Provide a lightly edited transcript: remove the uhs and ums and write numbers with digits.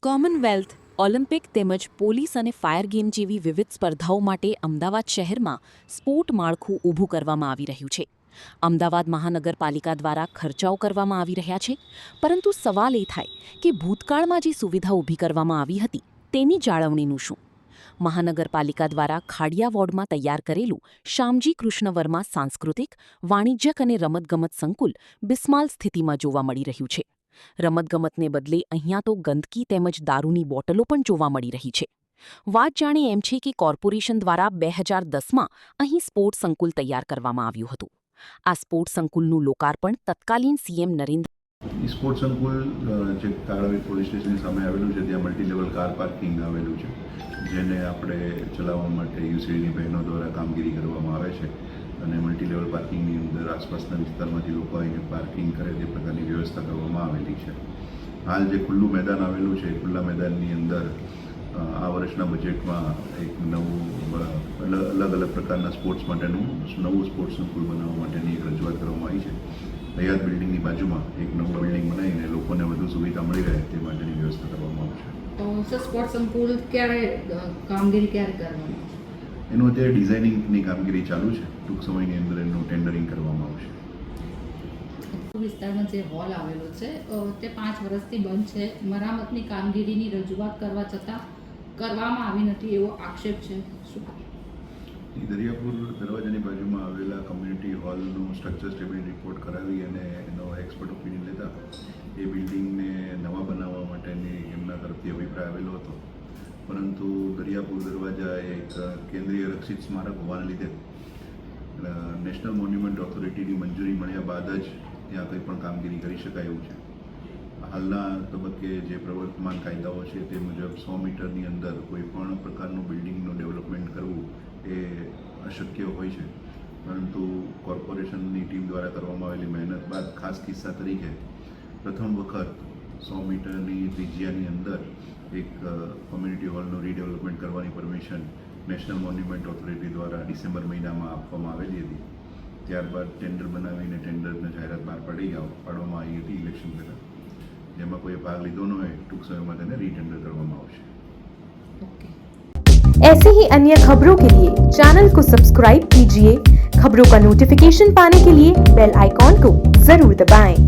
Commonwealth, Olympic તેમજ police અને fire game જેવી વિવિધ સ્પર્ધાઓ માટે અમદાવાદ શહેરમાં સ્પોર્ટ માળખું ઊભું કરવામાં આવી રહ્યું છે. અમદાવાદ મહાનગરપાલિકા દ્વારા ખર્ચાઓ કરવામાં આવી રહ્યા છે, પરંતુ સવાલ એ થાય કે ભૂતકાળમાં જે સુવિધા ઊભી કરવામાં આવી હતી તેની જાળવણીનું શું? મહાનગરપાલિકા દ્વારા ખાડિયા વોર્ડમાં તૈયાર કરેલું શ્યામજી કૃષ્ણ વર્મા સાંસ્કૃતિક, વાણિજ્યક અને રમતગમત સંકુલ બિસ્માલ સ્થિતિમાં જોવા મળી રહ્યું છે. રમતગમતને બદલે અહીંયા તો ગંદકી તેમજ દારૂની બોટલો પણ જોવા મળી રહી છે. વાત જાણે એમ છે કે કોર્પોરેશન દ્વારા 2010માં અહીં સ્પોર્ટ્સ સંકુલ તૈયાર કરવામાં આવ્યું હતું. આ સ્પોર્ટ્સ સંકુલનું લોકાર્પણ તત્કાલીન સીએમ નરેન્દ્ર સ્પોર્ટ્સ સંકુલ જે કાળાવી પોલીસ સ્ટેશનની સામે આવેલું છે, ત્યાં મલ્ટી લેવલ કાર પાર્કિંગ આવેલું છે, જેને આપણે ચલાવવા માટે યુસીડીની બહેનો દ્વારા કામગીરી કરવામાં આવે છે અને મલ્ટી લેવલ પાર્કિંગની અંદર આસપાસના વિસ્તારમાંથી લોકો આવીને પાર્કિંગ કરે તે પ્રકારની વ્યવસ્થા કરવામાં આવેલી છે. હાલ જે ખુલ્લું મેદાન આવેલું છે, ખુલ્લા મેદાનની અંદર આ વર્ષના બજેટમાં એક નવું અલગ અલગ પ્રકારના સ્પોર્ટ્સ માટેનું નવું સ્પોર્ટ્સ સંકુલ બનાવવા માટેની એક રજૂઆત કરવામાં આવી છે. હયાત બિલ્ડિંગની બાજુમાં એક નવું બિલ્ડિંગ બનાવીને લોકોને વધુ સુવિધા મળી રહે તે માટેની વ્યવસ્થા કરવામાં આવશે. તો સર સ્પોર્ટ્સ સંકુલ કામગીરી ક્યારે કરવાની? એનું અત્યારે ડિઝાઇનિંગની કામગીરી ચાલુ છે. ટૂંક સમયની અંદર એનું ટેન્ડરિંગ કરવામાં આવશે. વિસ્તારમાં જે હોલ આવેલો છે તે 5 વર્ષથી બંધ છે. મરામતની કામગીરીની રજૂઆત કરવા છતાં કરવામાં આવી નથી એવો આક્ષેપ છે. શું દરિયાપુર દરવાજાની બાજુમાં આવેલા કમ્યુનિટી હોલનું સ્ટ્રક્ચર સ્ટેબિલિટી રિપોર્ટ કરાવી અને એનો એક્સપર્ટ ઓપિનિયન લેતા એ બિલ્ડિંગને નવા બનાવવા માટેની એમના તરફથી અભિપ્રાય આવેલો હતો, પરંતુ દરિયાપુર દરવાજા એક કેન્દ્રીય રક્ષિત સ્મારક હોવાને લીધે નેશનલ મોન્યુમેન્ટ ઓથોરિટીની મંજૂરી મળ્યા બાદ જ ત્યાં કંઈ પણ કામગીરી કરી શકાય એવું છે. હાલના તબક્કે જે પ્રવર્તમાન કાયદાઓ છે તે મુજબ 100 મીટરની અંદર કોઈ પણ પ્રકારનું બિલ્ડિંગનું ડેવલપમેન્ટ કરવું એ અશક્ય હોય છે, પરંતુ કોર્પોરેશનની ટીમ દ્વારા કરવામાં આવેલી મહેનત બાદ ખાસ કિસ્સા તરીકે પ્રથમ વખત 100 મીટરની ત્રિજ્યાની અંદર એક કોમ્યુનિટી હોલનું રીડેવલપમેન્ટ કરવાની પરમિશન નેશનલ મોન્યુમેન્ટ ઓથોરિટી દ્વારા ડિસેમ્બર મહિનામાં આપવામાં આવેલી હતી. ત્યારબાદ ટેન્ડર બનાવીને ટેન્ડરની જાહેરાત બહાર પાડવામાં આવી હતી ઇલેક્શન પહેલાં. જેમાં કોઈ ભાગ લીધો ન હોય, ટૂંક સમયમાં તેને રીટેન્ડર કરવામાં આવશે. ऐसे ही अन्य खबरों के लिए चैनल को सब्सक्राइब कीजिए. खबरों का नोटिफिकेशन पाने के लिए बेल आइकॉन को जरूर दबाएं.